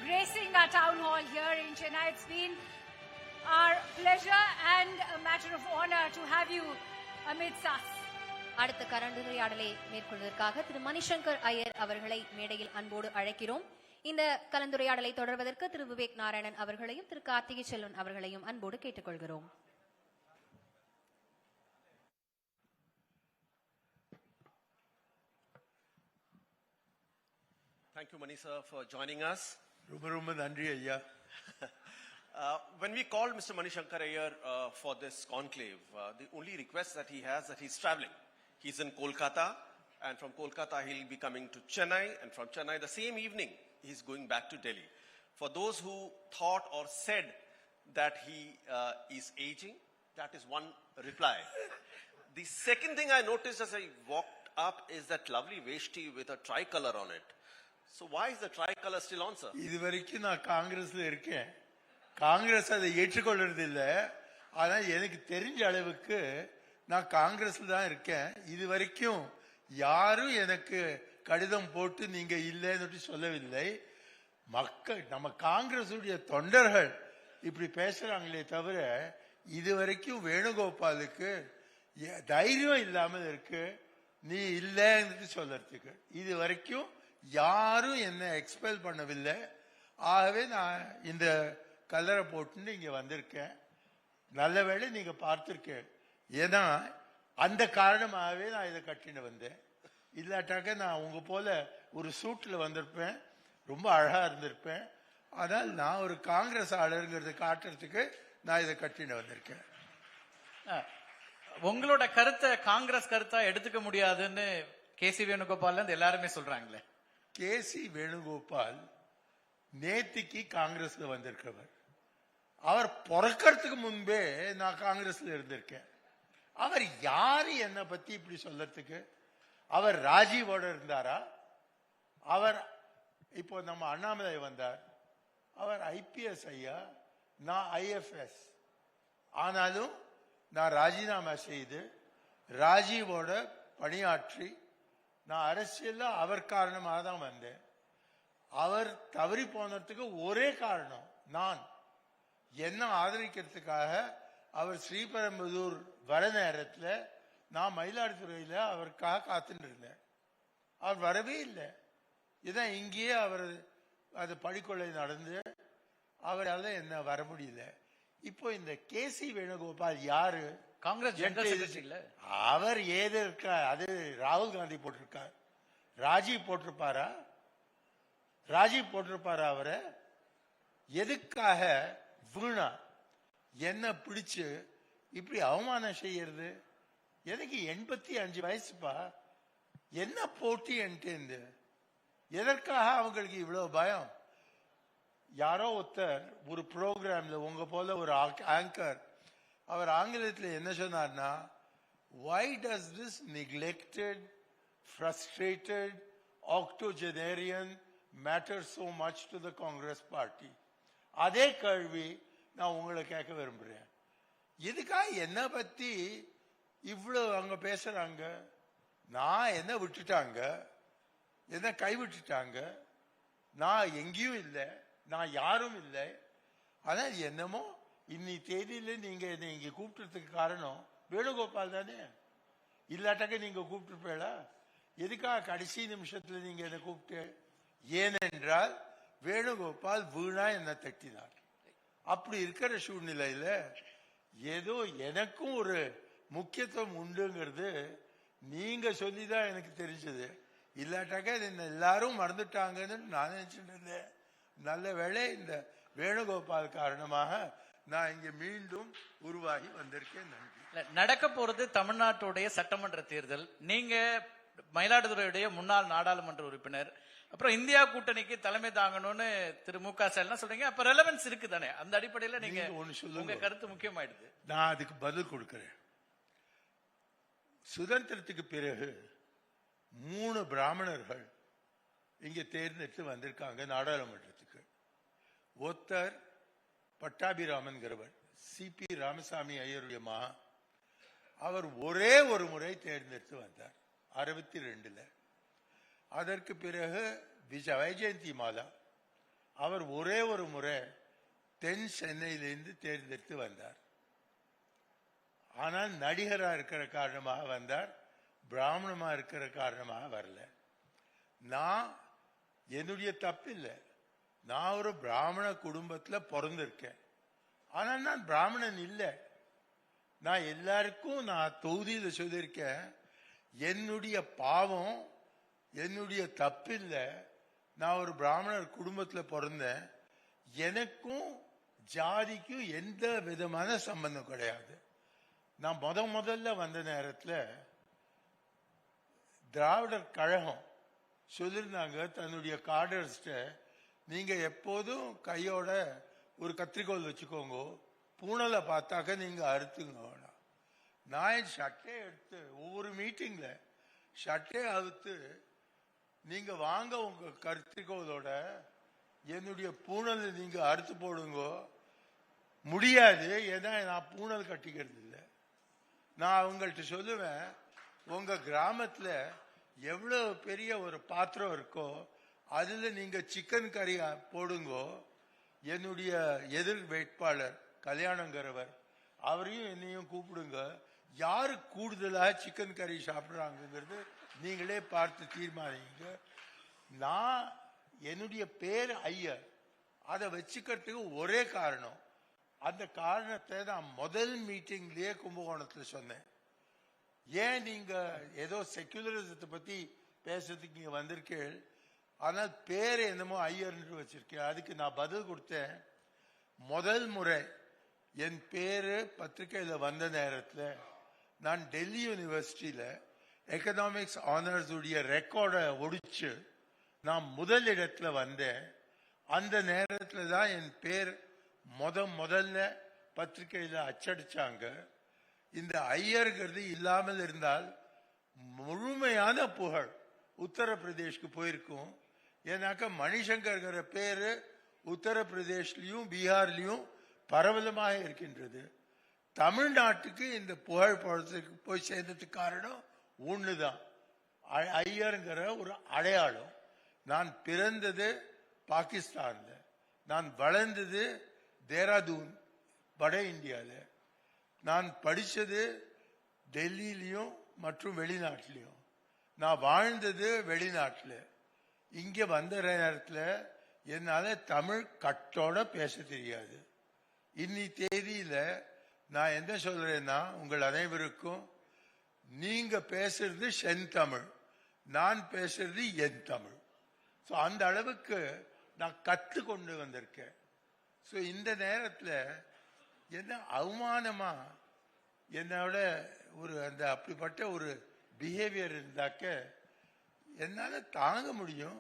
gracing our town hall here in Chennai. It's been our pleasure and a matter of honor to have you amidst us. அடுத்த கலந்துரையாடலை மேற்கொள்வதற்காக திரு மணிசங்கர் ஐயர் அவர்களை மேடையில் அன்போடு அழைக்கிறோம். இந்த கலந்துரையாடலை தொடர்வதற்கு திரு விவேக் நாராயணன் அவர்களையும் திரு கார்த்திகை செல்வன் அவர்களையும் அன்போடு கேட்டுக்கொள்கிறோம். Thank you, Manisa, for joining us. Rumba nandri ayya. When we called Mr. Manishankar Iyer for this conclave, the only request that he has that he's traveling. He's in Kolkata, and from Kolkata he'll be coming to Chennai, and from Chennai the same evening he's going back to Delhi. For those who thought or said that he is aging, that is one reply. The second thing I noticed as I walked up is that lovely veshti with a tricolor on it. So why is the tricolor still on, sir? இதுவரைக்கும் நான் காங்கிரஸ்ல இருக்கேன். காங்கிரஸ் அதை ஏற்றுக்கொள்றது இல்ல. ஆனா எனக்கு தெரிஞ்ச அளவுக்கு நான் காங்கிரஸ்ல தான் இருக்கேன். இதுவரைக்கும் யாரும் எனக்கு கடிதம் போட்டு நீங்க இல்லைன்னு சொல்லவில்லை. மக்கள் நம்ம காங்கிரசுடைய தொண்டர்கள் இப்படி பேசுறாங்களே தவிர இதுவரைக்கும் வேணுகோபாலுக்கு தைரியம் இல்லாமல் இருக்கு நீ இல்லைன்னு சொல்றதுக்கு. இது வரைக்கும் யாரும் என்ன எக்ஸ்பெல் பண்ணவில்லை. ஆகவே நான் இந்த கலரை போட்டு இங்க வந்திருக்கேன். நல்ல வேளை நீங்க பார்த்திருக்கேன். ஏன்னா அந்த காரணமாகவே நான் இதை கட்டின்னு வந்தேன். இல்லாட்டாக்க நான் உங்க போல ஒரு சூட்ல வந்திருப்பேன், ரொம்ப அழகா இருந்திருப்பேன். ஆனால் நான் ஒரு காங்கிரஸ் ஆளருங்கிறத காட்டுறதுக்கு நான் இதை கட்டின்னு வந்திருக்கேன். உங்களோட கருத்தை காங்கிரஸ் கருத்தா எடுத்துக்க முடியாதுன்னு கேசி வேணுகோபால் எல்லாருமே சொல்றாங்களே. கேசி வேணுகோபால் நேத்திக்கு காங்கிரஸ்ல வந்திருக்கிறவர். அவர் பிறக்கிறதுக்கு முன்பே நான் காங்கிரஸ்ல இருந்திருக்கேன். அவர் யாரு என்ன பத்தி இப்படி சொல்லறதுக்கு? அவர் ராஜீவோட இருந்தாரா? அவர் இப்போ நம்ம அண்ணாமலை வந்தார், அவர் ஐபிஎஸ் ஐயா, நான் ஐஎஃப்எஸ். ஆனாலும் நான் ராஜினாமா செய்து ராஜீவோட பணியாற்றி நான் அரசியல்ல அவர் காரணமாக தான் வந்தேன். அவர் தவறி போனதுக்கு ஒரே காரணம் நான் என்ன ஆதரிக்கிறதுக்காக அவர் ஸ்ரீபெரும்புதூர் வர நேரத்தில் நான் மயிலாடுதுறையில அவருக்காக காத்துட்டு இருந்தேன். அவர் வரவே இல்லை. இதான் இங்கேயே அவர் அது பழிக்கொள்ளை நடந்து அவரால் என்ன வர முடியல. இப்போ இந்த கேசி வேணுகோபால் யாரு? காங்கிரஸ் இல்ல. அவர் ஏது இருக்கா? அது ராகுல் காந்தி போட்டிருக்கார். ராஜீவ் போட்டிருப்பாரா? ராஜீவ் போட்டிருப்பாரா? அவரை எதுக்காக வீணா என்ன பிடிச்சு இப்படி அவமானம் செய்யறது? எனக்கு 85 வயசுப்பா. என்ன போட்டி என்று எதற்காக அவங்களுக்கு இவ்வளவு பயம்? யாரோ ஒருத்தர் ஒரு ப்ரோக்ராம்ல உங்க போல ஒரு ஆங்கர் அவர் ஆங்கிலத்தில் என்ன சொன்னார்னா, why does this neglected, frustrated octogenarian matter so much to the Congress party? அதே கேள்வி நான் உங்களை கேட்க விரும்புறேன். இதுக்காக என்ன பத்தி இவ்வளவு அவங்க பேசுறாங்க? நான் என்ன விட்டுட்டாங்க? என்ன கைவிட்டுட்டாங்க? நான் எங்கேயும் இல்லை, நான் யாரும் இல்லை. ஆனா என்னமோ இன்னி தேதியில நீங்க என்னை இங்க கூப்பிட்டுறதுக்கு காரணம் வேணுகோபால் தானே. இல்லாட்டாக்க நீங்க கூப்பிட்டுருப்பீங்களா? எதுக்காக கடைசி நிமிஷத்துல நீங்க என்ன கூப்பிட்டு? ஏனென்றால் வேணுகோபால் வீணா என்ன தட்டினார். அப்படி இருக்கிற சூழ்நிலையில ஏதோ எனக்கும் ஒரு முக்கியத்துவம் உண்டுங்கிறது நீங்க சொல்லிதான் எனக்கு தெரிஞ்சது. இல்லாட்டாக்க எல்லாரும் மறந்துட்டாங்கன்னு நான் நினைச்சிட்டு இருந்தேன். நல்ல வேளை இந்த வேணுகோபால் காரணமாக நான் இங்க மீண்டும் உருவாகி வந்திருக்கேன். நன்றி. நடக்க போறது தமிழ்நாட்டுடைய சட்டமன்ற தேர்தல். நீங்க மயிலாடுதுறையுடைய முன்னாள் நாடாளுமன்ற உறுப்பினர், அப்புறம் இந்தியா கூட்டணிக்கு தலைமை தாங்கணும்னு திரு மு.க. ஸ்டாலின் சொல்றீங்க. அப்ப ரெலவன்ஸ் இருக்கு தானே? அந்த அடிப்படையில நீங்க உங்க கருத்து முக்கியமாயிடுது. நான் அதுக்கு பதில் கொடுக்கிறேன். சுதந்திரத்துக்கு பிறகு 3 பிராமணர்கள் இங்க தேர்ந்தெடுத்து வந்திருக்காங்க நாடாளுமன்றத்துக்கு. ஒருத்தர் பட்டாபிராமன்கிறவர், சிபி ராமசாமி ஐயருடைய மகா. அவர் ஒரே ஒரு முறை தேர்ந்தெடுத்து வந்தார் 62ல. அதற்கு பிறகு வைஜெயந்தி மாலா, அவர் ஒரே ஒரு முறை தென் சென்னையிலிருந்து தேர்ந்தெடுத்து வந்தார். ஆனால் நடிகரா இருக்கிற காரணமாக வந்தார், பிராமணமா இருக்கிற காரணமாக வரல. நான் என்னுடைய தப்பு இல்லை, நான் ஒரு பிராமண குடும்பத்துல பிறந்திருக்கேன். ஆனா நான் பிராமணன் இல்லை. நான் எல்லாருக்கும் நான் தொகுதியில சொல்லியிருக்கேன், என்னுடைய பாவம் என்னுடைய தப்பு இல்லை. நான் ஒரு பிராமணர் குடும்பத்துல பிறந்தேன். எனக்கும் ஜாதிக்கும் எந்த விதமான சம்பந்தம் கிடையாது. நான் முதல்ல வந்த நேரத்தில் திராவிடர் கழகம் சொல்லியிருந்தாங்க தன்னுடைய காடர்ஸ்ட, நீங்க எப்போதும் கையோட ஒரு கத்திரிக்கோல் வச்சுக்கோங்க, பூனலை பார்த்தாக்க நீங்க அறுத்துங்க. நான் என் ஷர்ட்டே எடுத்து ஒவ்வொரு மீட்டிங்ல ஷர்ட்டே அவுத்து, நீங்க வாங்க உங்க கத்திரிக்கோலோட என்னுடைய பூனல் நீங்க அறுத்து போடுங்க. முடியாது, ஏன்னா நான் பூனல் கட்டிக்கிறது இல்லை. நான் அவங்கள்ட்ட சொல்லுவேன், உங்க கிராமத்துல எவ்வளவு பெரிய ஒரு பாத்திரம் இருக்கோ அதுல நீங்க சிக்கன் கறி போடுங்க. என்னுடைய எதிர் வேட்பாளர் கல்யாணங்கிறவர், அவரையும் என்னையும் கூப்பிடுங்க. யாரு கூடுதலா சிக்கன் கறி சாப்பிடுறாங்கிறது நீங்களே பார்த்து தீர்மானிங்க. நான் என்னுடைய பேர் ஐயர், அதை வச்சுக்கிறதுக்கு ஒரே காரணம், அந்த காரணத்தை நான் முதல் மீட்டிங்லயே கும்பகோணத்துல சொன்னேன். ஏன் நீங்க ஏதோ செக்குலரிசத்தை பத்தி பேசுறதுக்கு நீங்க வந்திருக்கீள், ஆனால் பேர் என்னமோ ஐயர் வச்சிருக்கேன். அதுக்கு நான் பதில் கொடுத்தேன். முதல் முறை என் பேரு பத்திரிகையில வந்த நேரத்தில் நான் டெல்லி யூனிவர்சிட்டியில எக்கனாமிக்ஸ் ஆனர்ஸ் உடைய ரெக்கார்டை ஒடிச்சு நான் முதல் இடத்துல வந்தேன். அந்த நேரத்தில் தான் என் பேர் முதல்ல பத்திரிகையில அச்சடிச்சாங்க. இந்த ஐயர்கிறது இல்லாமல் இருந்தால் முழுமையான புகழ் உத்தரப்பிரதேஷ்க்கு போயிருக்கும். ஏன்னாக்க மணிசங்கர்கிற பேரு உத்தரப்பிரதேஷ்லயும் பீகார்லயும் பரவலமாக இருக்கின்றது. தமிழ்நாட்டுக்கு இந்த புகழ் போய் சேர்ந்ததுக்கு காரணம் ஒண்ணுதான், ஐயருங்கிற ஒரு அடையாளம். நான் பிறந்தது பாகிஸ்தான்ல, நான் வளர்ந்தது தேராதூன் வட இந்தியால, நான் படிச்சது டெல்லியிலையும் மற்றும் வெளிநாட்டிலையும், நான் வாழ்ந்தது வெளிநாட்டில். இங்க வந்த நேரத்தில் என்னால தமிழ் கட்டோட பேச தெரியாது. இன்னி தேதியில நான் என்ன சொல்றேன்னா, உங்கள் அனைவருக்கும் நீங்க பேசுறது செந்தமிழ், நான் பேசுறது என் தமிழ். ஸோ அந்த அளவுக்கு நான் கத்து கொண்டு வந்திருக்கேன். ஸோ இந்த நேரத்தில் என்ன அவமானமா என்னோட ஒரு அந்த அப்படிப்பட்ட ஒரு பிஹேவியர் இருந்தாக்க என்னால தாங்க முடியும்.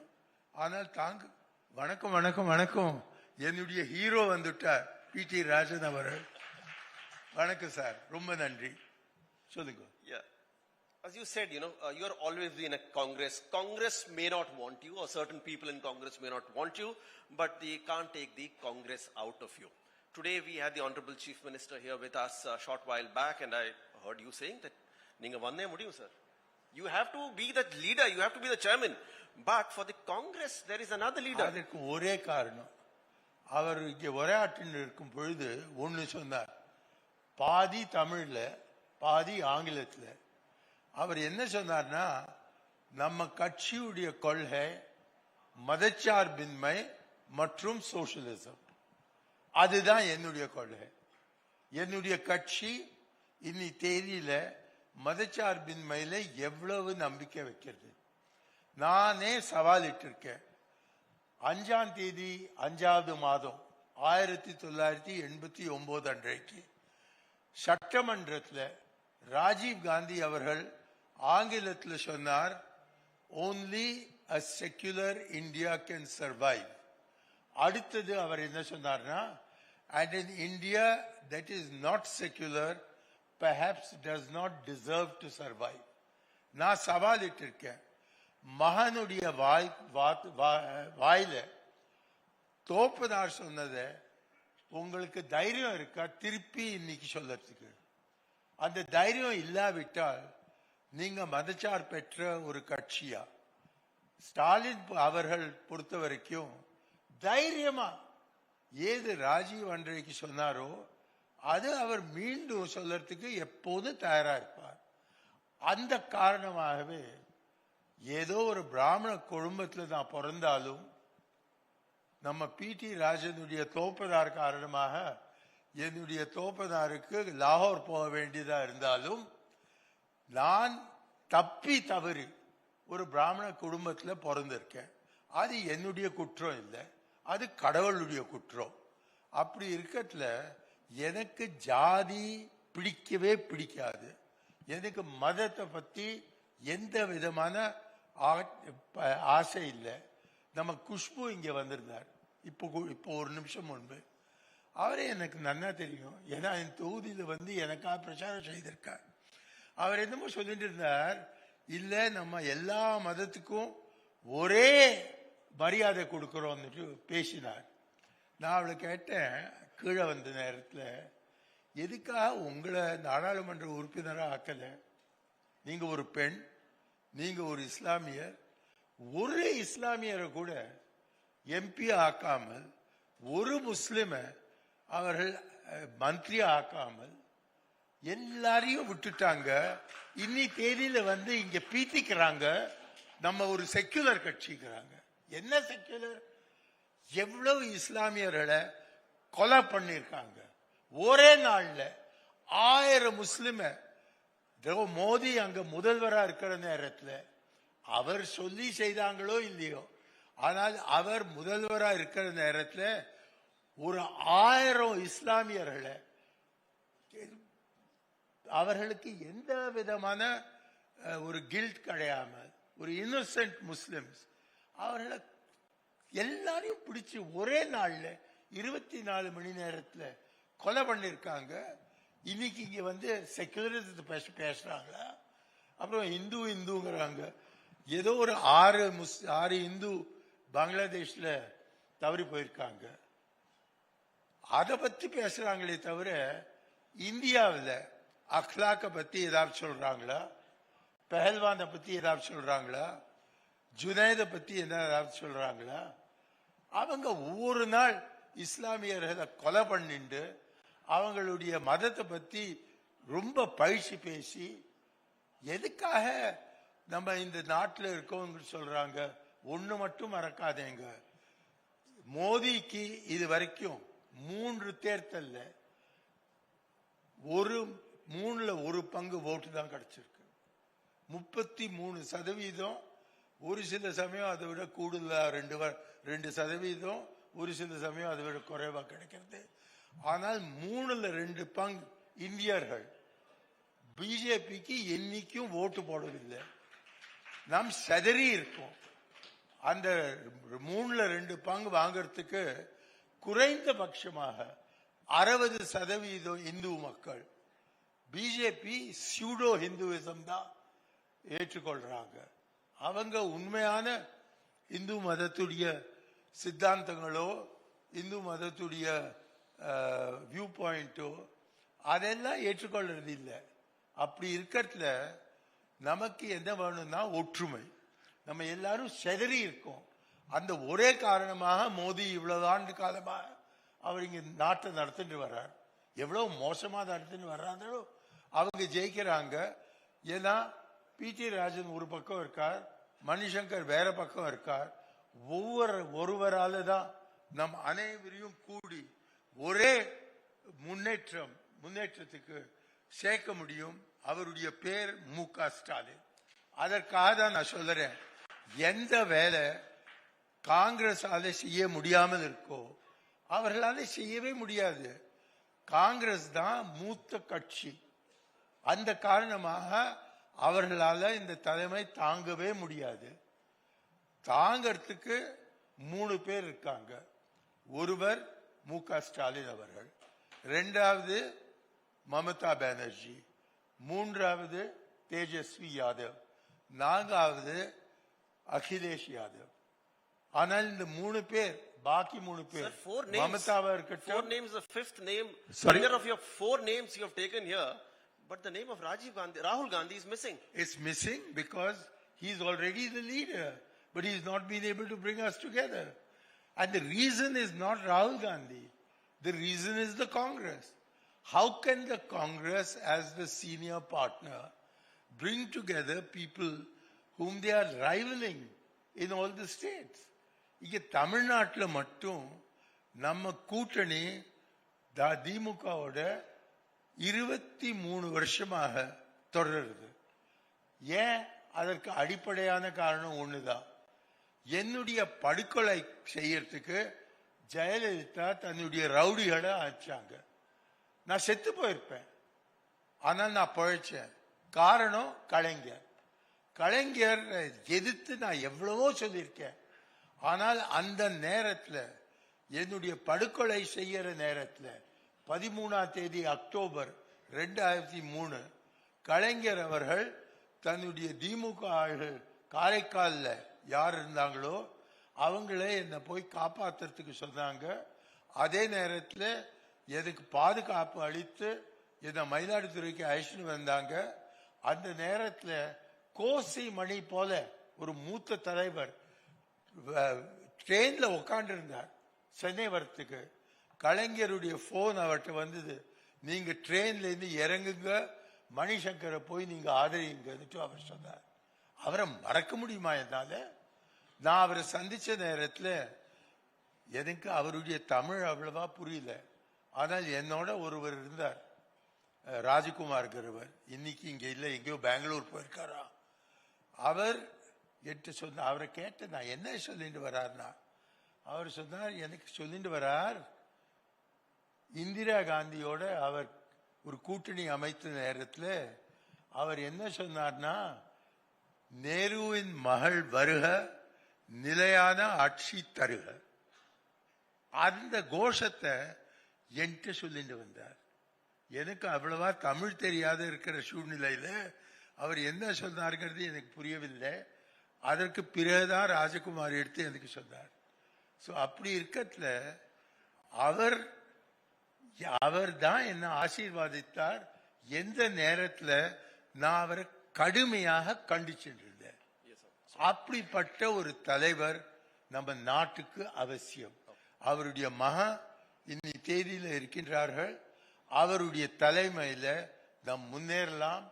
ஆனால் தாங்க. வணக்கம் வணக்கம் வணக்கம். என்னுடைய ஹீரோ வந்துட்டார், PT ராஜன் அவர்கள். வணக்கம் சார், ரொம்ப நன்றி. சொல்லுங்க. As you said, you are always in a Congress. Congress may not want you, or certain people in Congress may not want you, but they can't take the Congress out of you. Today we had the Honorable Chief Minister here with us a short while back, and I heard you saying that Ninga vanne mudiyum, sir. You have to be the leader, you have to be the chairman. But for the Congress, there is another leader. அதற்கு ஒரே காரணம், அவர் இங்கே உரையாற்றின்னு இருக்கும் பொழுது ஒன்று சொன்னார், பாதி தமிழ்ல பாதி ஆங்கிலத்தில். அவர் என்ன சொன்னார்னா, நம்ம கட்சியுடைய கொள்கை மதச்சார்பின்மை மற்றும் சோசியலிசம், அதுதான் என்னுடைய கொள்கை. என்னுடைய கட்சி இன்னி தேதியில மதச்சார்பின்மையில எவ்வளவு நம்பிக்கை வைக்கிறது. நானே சவாலிட்டு இருக்கேன். 5ஆம் தேதி 5வது மாதம் 1989 அன்றைக்கு சட்டமன்றத்தில் ராஜீவ் காந்தி அவர்கள் ஆங்கிலத்தில் சொன்னார், only a secular India can survive. அடுத்தது அவர் என்ன சொன்னார்னா, and in India that is not secular perhaps does not deserve to survive. நான் சவாலிட்டு இருக்கேன். மகனுடைய வாயில தோப்பனார் சொன்னதை உங்களுக்கு தைரியம் இருக்கா திருப்பி இன்னைக்கு சொல்லறதுக்கு? அந்த தைரியம் இல்லாவிட்டால் நீங்க மதச்சார் பெற்ற ஒரு கட்சியா? ஸ்டாலின் அவர்கள் பொறுத்த வரைக்கும் தைரியமா ஏது ராஜீவ் அன்றைக்கு சொன்னாரோ அது அவர் மீண்டும் சொல்றதுக்கு எப்போதும் தயாரா இருப்பார். அந்த காரணமாகவே ஏதோ ஒரு பிராமண குடும்பத்துல நான் பிறந்தாலும் நம்ம பிடி ராஜனுடைய தோப்பதார் காரணமாக என்னுடைய தோப்பதாருக்கு லாகூர் போக வேண்டியதா இருந்தாலும் நான் தப்பி தவறி ஒரு பிராமண குடும்பத்துல பிறந்திருக்கேன். அது என்னுடைய குற்றம் இல்லை, அது கடவுளுடைய குற்றம். அப்படி இருக்கத்துல எனக்கு ஜாதி பிடிக்கவே பிடிக்காது. எனக்கு மதத்தை பத்தி எந்த விதமான ஆசை இல்லை. நம்ம குஷ்பு இங்க வந்திருந்தார் இப்போ ஒரு நிமிஷம் முன்பு. அவரே எனக்கு நன்னா தெரியும், ஏன்னா என் தொகுதியில வந்து எனக்காக பிரச்சாரம் செய்திருக்கார். அவர் என்னமோ சொல்லிட்டு இருந்தார், இல்ல நம்ம எல்லா மதத்துக்கும் ஒரே மரியாதை கொடுக்கிறோம்னு பேசினார். நான் அவளை கேட்டேன் கீழே வந்த நேரத்தில், எதுக்காக உங்களை நாடாளுமன்ற உறுப்பினராக ஆக்கல? நீங்க ஒரு பெண், நீங்க ஒரு இஸ்லாமியர், ஒரு இஸ்லாமியரை கூட எம்பி ஆக்காமல், ஒரு முஸ்லிம அவர்கள் மந்திரியா ஆக்காமல் எல்லாரையும் விட்டுட்டாங்க. இன்னி தேதியில வந்து இங்க பீத்திக்கிறாங்க நம்ம ஒரு செக்குலர் கட்சிக்கிறாங்க. என்ன செக்குலர்? எவ்வளவு இஸ்லாமியர்களை கொலை பண்ணிருக்காங்க ஒரே நாள்ல. 1000 முஸ்லிம மோடி அங்க முதல்வரா இருக்கிற நேரத்தில் அவர் சொல்லி செய்தாங்களோ இல்லையோ, ஆனால் அவர் முதல்வரா இருக்கிற நேரத்தில் ஒரு 1000 இஸ்லாமியர்களை அவர்களுக்கு எந்த விதமான ஒரு கில்ட் கிடையாமல், ஒரு இன்னோசென்ட் முஸ்லிம்ஸ் அவர்களை எல்லாரையும் பிடிச்சு ஒரே நாள்ல 24 மணி நேரத்துல கொலை பண்ணிருக்காங்க. இன்னைக்கு இங்க வந்து செக்குலரிசத்தை பேசுறாங்களா? அப்புறம் இந்துங்கிறாங்க. ஏதோ ஒரு 6 இந்து பங்களாதேஷ்ல தவறி போயிருக்காங்க. அதை பத்தி பேசுறாங்களே தவிர இந்தியாவில் அக்லாக்க பத்தி ஏதாவது சொல்றாங்களா? பெஹல்வானை பத்தி ஏதாவது சொல்றாங்களா? ஜுனைத பத்தி ஏதாவது சொல்றாங்களா? அவங்க ஒவ்வொரு நாள் இஸ்லாமியர்களை கொலை பண்ணிட்டு அவங்களுடைய மதத்தை பத்தி ரொம்ப பழிச்சு பேசி எதுக்காக நம்ம இந்த நாட்டில் இருக்கோம் சொல்றாங்க. ஒண்ணு மட்டும் மறக்காதேங்க, மோடிக்கு இது வரைக்கும் 3 தேர்தல்ல 3ல் 1 பங்கு ஓட்டு தான் கிடைச்சிருக்கு. 33%. ஒரு சில சமயம் அதை விட கூடுதலா 2%, ஒரு சில சமயம் அதை விட குறைவா கிடைக்கிறது. ஆனால் 3ல் 2 பங்கு இந்தியர்கள் பிஜேபிக்கு என்னைக்கும் ஓட்டு போடவில்லை. நாம் செதறி இருக்கோம். அந்த 3ல் 2 பங்கு வாங்கறதுக்கு குறைந்தபட்சமாக 60% இந்து மக்கள் பிஜேபி சூடோ ஹிந்துவிசம் தான் ஏற்றுக்கொள்றாங்க. அவங்க உண்மையான இந்து மதத்துடைய சித்தாந்தங்களோ இந்து மதத்துடைய வியூ பாயிண்டோ அதெல்லாம் ஏற்றுக்கொள்றது இல்லை. அப்படி இருக்கிறதுல நமக்கு என்ன வேணும்னா ஒற்றுமை. நம்ம எல்லாரும் செதறி இருக்கோம். அந்த ஒரே காரணமாக மோடி இவ்வளவு ஆண்டு காலமாக அவர் இங்க நாட்டை நடத்திட்டு வர்றார். எவ்வளவு மோசமா நடத்திட்டு வர்றாங்களோ அவங்க ஜெயிக்கிறாங்க. ஏன்னா பிடி ராஜன் ஒரு பக்கம் இருக்கார், மணிசங்கர் வேற பக்கம் இருக்கார். ஒருவரால தான் நம் அனைவரையும் கூடி ஒரே முன்னேற்றத்துக்கு சேர்க்க முடியும். அவருடைய பேர் மு.க. ஸ்டாலின். அதற்காக தான் நான் சொல்றேன், எந்த வேலை காங்கிரஸால செய்ய முடியாமல் இருக்கோ அவர்களால செய்யவே முடியாது. காங்கிரஸ் தான் மூத்த கட்சி. அந்த காரணமாக அவர்களால இந்த தலைமை தாங்கவே முடியாது. தாங்கிறதுக்கு 3 பேர் இருக்காங்க. ஒருவர் மு.க. ஸ்டாலின் அவர்கள், 2வது மமதா பானர்ஜி, 3வது தேஜஸ்வி யாதவ், 4வது அகிலேஷ் யாதவ். ஆனால் இந்த 3 பேர், பாக்கி 3 பேர் மமதாவா இருக்கட்டும். 4 names, the 5th name. Sorry? Either of your 4 names you have taken here, but the name of Rahul Gandhi is missing. It's missing because he's already the leader, but he's not been able to bring us together. And the reason is not Rahul Gandhi. The reason is the Congress. How can the Congress, as the senior partner, bring together people whom they are rivaling in all the states? இங்க தமிழ்நாட்டில் மட்டும் நம்ம கூட்டணி திமுகவோட 23 வருஷமாக தொடருது. ஏன்? அதற்கு அடிப்படையான காரணம் ஒண்ணுதான். என்னுடைய படுகொலை செய்யறதுக்கு ஜெயலலிதா தன்னுடைய ரவுடிகளை அனுப்பிச்சாங்க. நான் செத்து போயிருப்பேன், ஆனால் நான் பழைச்சேன். காரணம் கலைஞர். கலைஞர் எதிர்த்து நான் எவ்வளவோ சொல்லியிருக்கேன். ஆனால் அந்த நேரத்தில், என்னுடைய படுகொலை செய்யற நேரத்தில் 13ஆம் தேதி அக்டோபர் 2003 கலைஞர் அவர்கள் தன்னுடைய திமுக ஆள்கள் காரைக்காலில் யார் இருந்தாங்களோ அவங்களே என்னை போய் காப்பாத்துறதுக்கு சொன்னாங்க. அதே நேரத்தில் எனக்கு பாதுகாப்பு அளித்து என்னை மயிலாடுதுறைக்கு அழைச்சிட்டு வந்தாங்க. அந்த நேரத்தில் கோசி மணி போல ஒரு மூத்த தலைவர் ட்ரெயின்ல உட்காந்து இருந்தார் சென்னை வரத்துக்கு. கலைஞருடைய போன் அவர்கிட்ட வந்தது, நீங்க ட்ரெயின்ல இருந்து இறங்குங்க, மணிசங்கரை போய் நீங்க ஆதரிங்கன்னு அவர் சொன்னார். அவரை மறக்க முடியுமா என்னால? நான் அவரை சந்திச்ச நேரத்தில் எனக்கு அவருடைய தமிழ் அவ்வளவா புரியல. ஆனால் என்னோட ஒருவர் இருந்தார், ராஜகுமார்கிறவர். இன்னைக்கு இங்க இல்ல, எங்கேயோ பெங்களூர் போயிருக்காரா. அவர் என்கிட்ட சொன்ன, அவரை கேட்ட நான் என்ன சொல்லிட்டு வர்றாருன்னா, அவர் சொன்னார், எனக்கு சொல்லிட்டு வர்றார், இந்திரா காந்தியோட அவர் ஒரு கூட்டணி அமைத்த நேரத்தில் அவர் என்ன சொன்னார்னா, நேருவின் மகள் வருக, நிலையான ஆட்சி தருக. அந்த கோஷத்தை என்கிட்ட சொல்லிட்டு வந்தார். எனக்கு அவ்வளவா தமிழ் தெரியாத இருக்கிற சூழ்நிலையில அவர் என்ன சொன்னார்ங்கிறது எனக்கு புரியவில்லை. அதற்கு பிறகுதான் ராஜகுமார் எடுத்து எனக்கு சொன்னார். ஸோ அப்படி இருக்கத்துல அவர் தான் என்ன ஆசீர்வாதித்தார். எந்த நேரத்தில் நான் அவரை கடுமையாக கண்டிச்சுட்டு இருந்தேன். அப்படிப்பட்ட ஒரு தலைவர் நம்ம நாட்டுக்கு அவசியம். அவருடைய மகா இன்னி தேதியில இருக்கின்றார்கள். அவருடைய தலைமையில நாம் முன்னேறலாம்.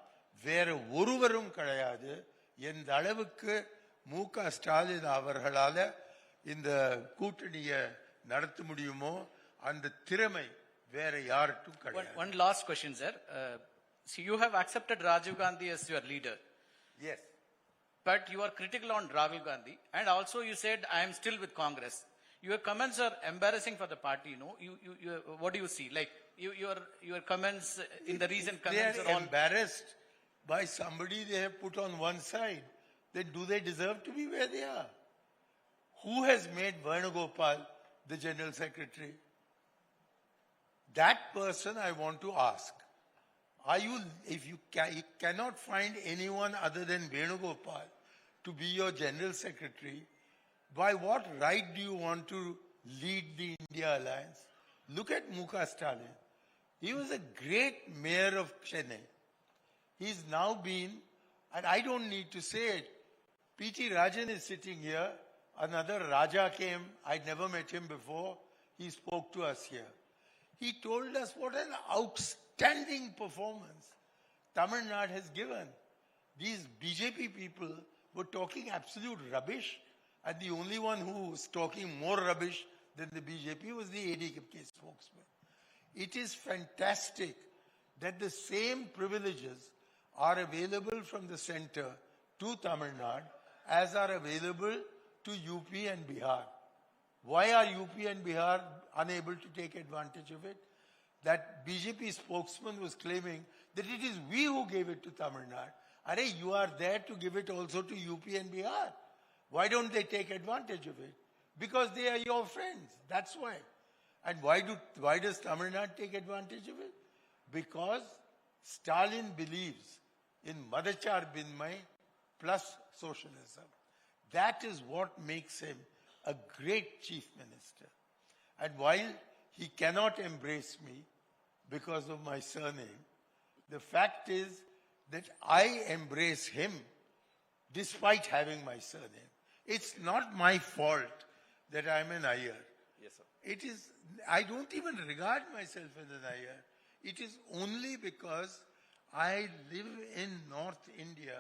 வேற ஒருவரும் கிடையாது. எந்த அளவுக்கு மு.க. ஸ்டாலின் அவர்களால இந்த கூட்டணியை நடத்த முடியுமோ அந்த திறமை வேற யாருக்கும் கிடையாது. One last question, sir. So you have accepted Rajiv Gandhi as your leader. Yes. But you are critical on Rahul Gandhi, and also you said I am still with Congress. Your comments are embarrassing for the party. No, you what do you see? Like your comments in the recent comments they are all embarrassed by somebody they have put on one side. Then do they deserve to be where they are? Who has made Venugopal the General Secretary? That person I want to ask. If you cannot find anyone other than Venugopal to be your General Secretary, by what right do you want to lead the India Alliance? Look at Mu.K. Stalin. He was a great mayor of Chennai. He's now been, and I don't need to say it, P.T. Rajan is sitting here. Another Raja came. I'd never met him before. He spoke to us here. He told us what an outstanding performance Tamil Nadu has given. These BJP people were talking absolute rubbish, and the only one who was talking more rubbish than the BJP was the ADK spokesman. It is fantastic that the same privileges are available from the center to Tamil Nadu as are available to UP and Bihar. Why are UP and Bihar unable to take advantage of it? That BJP spokesman was claiming that it is we who gave it to Tamil Nadu. Arey, you are there to give it also to UP and Bihar. Why don't they take advantage of it? Because they are your friends. That's why. And why does Tamil Nadu take advantage of it? Because Stalin believes in Madachar Binmay plus socialism. That is what makes him a great chief minister. And while he cannot embrace me because of my surname, the fact is that I embrace him despite having my surname. It's not my fault that I'm an Iyer. Yes, sir. It is, I don't even regard myself as an Iyer. It is only because I live in North India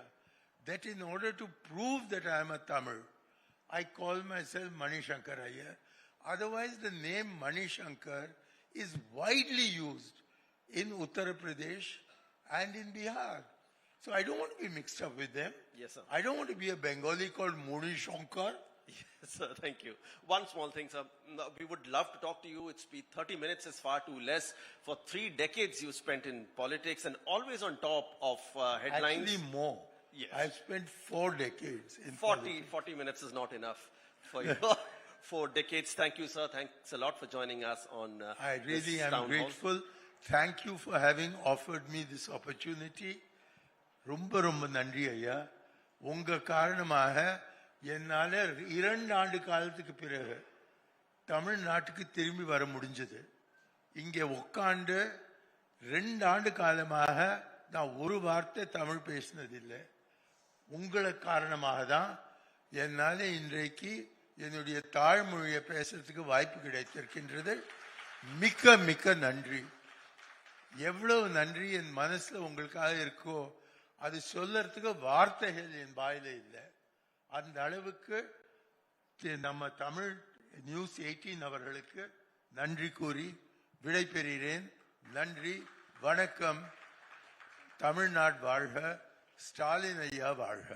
that in order to prove that I am a Tamil, I call myself Manishankar Iyer. Otherwise, the name Manishankar is widely used in Uttar Pradesh and in Bihar. So I don't want to be mixed up with them. Yes, sir. I don't want to be a Bengali called Moni Shankar. Yes, sir. Thank you. One small thing, sir. No, we would love to talk to you. It's been 30 minutes is far too less. For 3 decades you spent in politics and always on top of headlines. Actually more. Yes. I've spent 4 decades in politics. 40 minutes is not enough for you. 4 decades. Thank you, sir. Thanks a lot for joining us on I really this am town hall. grateful. Thank you for having offered me this opportunity. ரொம்ப ரொம்ப நன்றி ஐயா. உங்க காரணமாக என்னால 2 ஆண்டு காலத்துக்கு பிறகு தமிழ்நாட்டுக்கு திரும்பி வர முடிஞ்சது. இங்கே உட்கார்ந்து 2 ஆண்டு காலமாக நான் ஒரு வார்த்தை தமிழ் பேசினதில்லை. உங்களை காரணமாக தான் என்னால இன்றைக்கு என்னுடைய தாய்மொழியை பேசுறதுக்கு வாய்ப்பு கிடைத்திருக்கின்றது. மிக்க மிக்க நன்றி. எவ்வளவு நன்றி என் மனசுல உங்களுக்காக இருக்கோ அது சொல்லறதுக்கு வார்த்தைகள் என் வாயில இல்லை. அந்த அளவுக்கு நம்ம தமிழ் நியூஸ் 18 அவர்களுக்கு நன்றி கூறி விடை பெறுகிறேன். நன்றி, வணக்கம். தமிழ்நாடு வாழ்க, ஸ்டாலின் ஐயா வாழ்க.